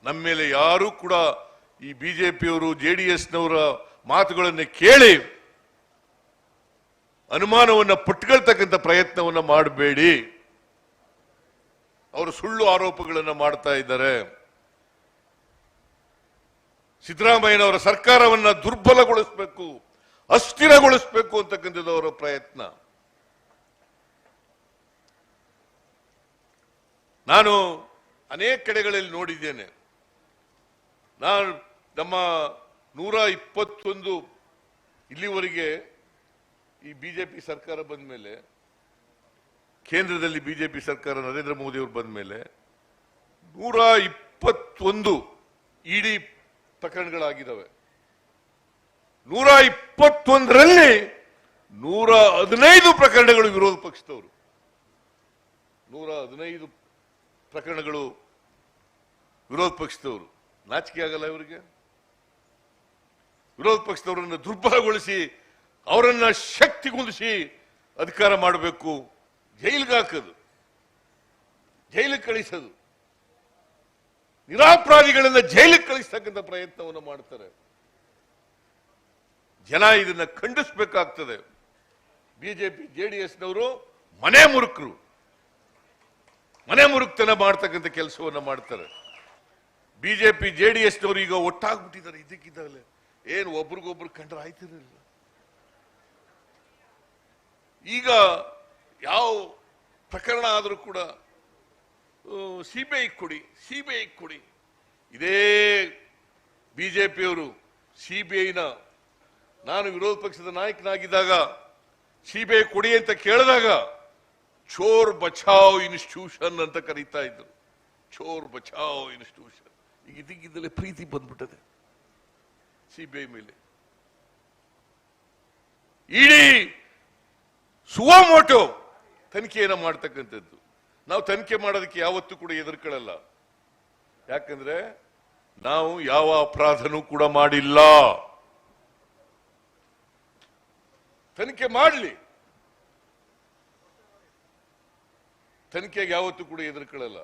ನಮ್ಮ ಮೇಲೆ ಯಾರು ಕೂಡ ಈ ಬಿಜೆಪಿಯವರು ಜೆಡಿಎಸ್ನವರ ಮಾತುಗಳನ್ನು ಕೇಳಿ ಅನುಮಾನವನ್ನ ಪಟ್ಟುಕೊಳ್ತಕ್ಕಂಥ ಪ್ರಯತ್ನವನ್ನ ಮಾಡಬೇಡಿ. ಅವರು ಸುಳ್ಳು ಆರೋಪಗಳನ್ನು ಮಾಡ್ತಾ ಇದ್ದಾರೆ. ಸಿದ್ದರಾಮಯ್ಯನವರ ಸರ್ಕಾರವನ್ನ ದುರ್ಬಲಗೊಳಿಸಬೇಕು, ಅಸ್ಥಿರಗೊಳಿಸಬೇಕು ಅಂತಕ್ಕಂಥದ್ದು ಅವರ ಪ್ರಯತ್ನ. ನಾನು ಅನೇಕ ಕಡೆಗಳಲ್ಲಿ ನೋಡಿದ್ದೇನೆ. ನಾನು ನಮ್ಮ 121 ಇಲ್ಲಿವರೆಗೆ ಈ ಬಿಜೆಪಿ ಸರ್ಕಾರ ಬಂದ ಮೇಲೆ, ಕೇಂದ್ರದಲ್ಲಿ ಬಿಜೆಪಿ ಸರ್ಕಾರ ನರೇಂದ್ರ ಮೋದಿ ಅವರು ಬಂದ ಮೇಲೆ 121 ಇಡಿ ಪ್ರಕರಣಗಳಾಗಿದ್ದಾವೆ. 121ರಲ್ಲಿ 115 ಪ್ರಕರಣಗಳು ವಿರೋಧ ಪಕ್ಷದವರು. 115 ಪ್ರಕರಣಗಳು ವಿರೋಧ ಪಕ್ಷದವರು. ನಾಚಿಕೆ ಆಗಲ್ಲ ಇವರಿಗೆ? ವಿರೋಧ ಪಕ್ಷದವರನ್ನು ದುರ್ಬಲಗೊಳಿಸಿ ಅವರನ್ನ ಶಕ್ತಿಗೊಳಿಸಿ ಅಧಿಕಾರ ಮಾಡಬೇಕು, ಜೈಲಿಗೆ ಹಾಕೋದು, ಜೈಲಿಗೆ ಕಳಿಸೋದು, ನಿರಾಪರಾಧಿಗಳನ್ನ ಜೈಲಿಗೆ ಕಳಿಸ್ತಕ್ಕಂಥ ಪ್ರಯತ್ನವನ್ನು ಮಾಡ್ತಾರೆ. ಜನ ಇದನ್ನ ಖಂಡಿಸಬೇಕಾಗ್ತದೆ. ಬಿಜೆಪಿ ಜೆಡಿಎಸ್ನವರು ಮನೆ ಮುರುಕರು, ಮನೆ ಮುರುಕ್ತನ ಮಾಡ್ತಕ್ಕಂಥ ಕೆಲಸವನ್ನ ಮಾಡ್ತಾರೆ. ಬಿಜೆಪಿ ಜೆಡಿಎಸ್ನವರು ಈಗ ಒಟ್ಟಾಗ್ಬಿಟ್ಟಿದ್ದಾರೆ. ಇದಕ್ಕಿದ್ದಾಗಲೇ ಏನು ಒಬ್ರಿಗೊಬ್ರು ಕಂಡ್ರೆ ಆಯ್ತಿರಲಿಲ್ಲ. ಈಗ ಯಾವ ಪ್ರಕರಣ ಆದರೂ ಕೂಡ ಸಿಬಿಐ ಕೊಡಿ, ಸಿಬಿಐ ಕೊಡಿ. ಇದೇ ಬಿಜೆಪಿಯವರು ಸಿಬಿಐನ, ನಾನು ವಿರೋಧ ಪಕ್ಷದ ನಾಯಕನಾಗಿದ್ದಾಗ ಸಿಬಿಐ ಕೊಡಿ ಅಂತ ಕೇಳಿದಾಗ ಚೋರ್ ಬಚಾವ್ ಇನ್ಸ್ಟಿಟ್ಯೂಷನ್ ಅಂತ ಕರೀತಾ ಇದ್ರು. ಚೋರ್ ಬಚಾವ್ ಇನ್ಸ್ಟಿಟ್ಯೂಷನ್. ಈಗ ಇದಕ್ಕಿದ್ದಲೇ ಪ್ರೀತಿ ಬಂದ್ಬಿಟ್ಟದೆ ಸಿಬಿಐ ಮೇಲೆ. ಇಡೀ ಸುವಮೋಟೋ ತನಿಖೆಯನ್ನು ಮಾಡ್ತಕ್ಕಂಥದ್ದು. ನಾವು ತನಿಖೆ ಮಾಡೋದಕ್ಕೆ ಯಾವತ್ತೂ ಕೂಡ ಎದುರ್ಕೊಳ್ಳಲ್ಲ. ಯಾಕಂದ್ರೆ ನಾವು ಯಾವ ಅಪರಾಧನೂ ಕೂಡ ಮಾಡಿಲ್ಲ. ತನಿಖೆ ಮಾಡಲಿ, ತನಿಖೆಗೆ ಯಾವತ್ತೂ ಕೂಡ ಎದುರ್ಕೊಳ್ಳಲ್ಲ.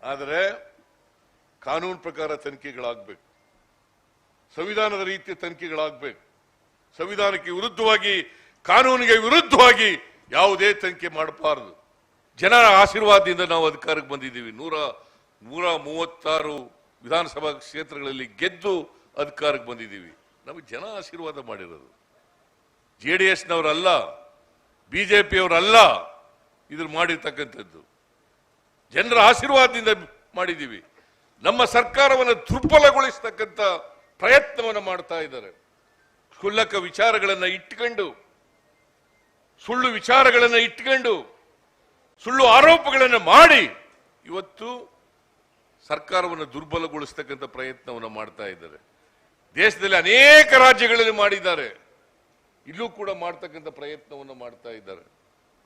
ಆದರೆ ಕಾನೂನು ಪ್ರಕಾರ ತನಿಖೆಗಳಾಗಬೇಕು, ಸಂವಿಧಾನದ ರೀತಿಯ ತನಿಖೆಗಳಾಗಬೇಕು. ಸಂವಿಧಾನಕ್ಕೆ ವಿರುದ್ಧವಾಗಿ, ಕಾನೂನಿಗೆ ವಿರುದ್ಧವಾಗಿ ಯಾವುದೇ ತನಿಖೆ ಮಾಡಬಾರದು. ಜನರ ಆಶೀರ್ವಾದದಿಂದ ನಾವು ಅಧಿಕಾರಕ್ಕೆ ಬಂದಿದ್ದೀವಿ. 136 ವಿಧಾನಸಭಾ ಕ್ಷೇತ್ರಗಳಲ್ಲಿ ಗೆದ್ದು ಅಧಿಕಾರಕ್ಕೆ ಬಂದಿದ್ದೀವಿ. ನಮಗೆ ಜನ ಆಶೀರ್ವಾದ ಮಾಡಿರೋದು. ಜೆಡಿಎಸ್ನವರಲ್ಲ, ಬಿಜೆಪಿಯವರಲ್ಲ ಇದ್ರ ಮಾಡಿರ್ತಕ್ಕಂಥದ್ದು. ಜನರ ಆಶೀರ್ವಾದದಿಂದ ಮಾಡಿದ್ದೀವಿ. ನಮ್ಮ ಸರ್ಕಾರವನ್ನು ದುರ್ಬಲಗೊಳಿಸತಕ್ಕಂಥ ಪ್ರಯತ್ನವನ್ನು ಮಾಡ್ತಾ ಇದ್ದಾರೆ. ಕ್ಷುಲ್ಲಕ ವಿಚಾರಗಳನ್ನು ಇಟ್ಕೊಂಡು, ಸುಳ್ಳು ವಿಚಾರಗಳನ್ನು ಇಟ್ಕೊಂಡು, ಸುಳ್ಳು ಆರೋಪಗಳನ್ನು ಮಾಡಿ ಇವತ್ತು ಸರ್ಕಾರವನ್ನು ದುರ್ಬಲಗೊಳಿಸತಕ್ಕಂಥ ಪ್ರಯತ್ನವನ್ನು ಮಾಡ್ತಾ ಇದ್ದಾರೆ. ದೇಶದಲ್ಲಿ ಅನೇಕ ರಾಜ್ಯಗಳಲ್ಲಿ ಮಾಡಿದ್ದಾರೆ, ಇಲ್ಲೂ ಕೂಡ ಮಾಡ್ತಕ್ಕಂಥ ಪ್ರಯತ್ನವನ್ನು ಮಾಡ್ತಾ ಇದ್ದಾರೆ.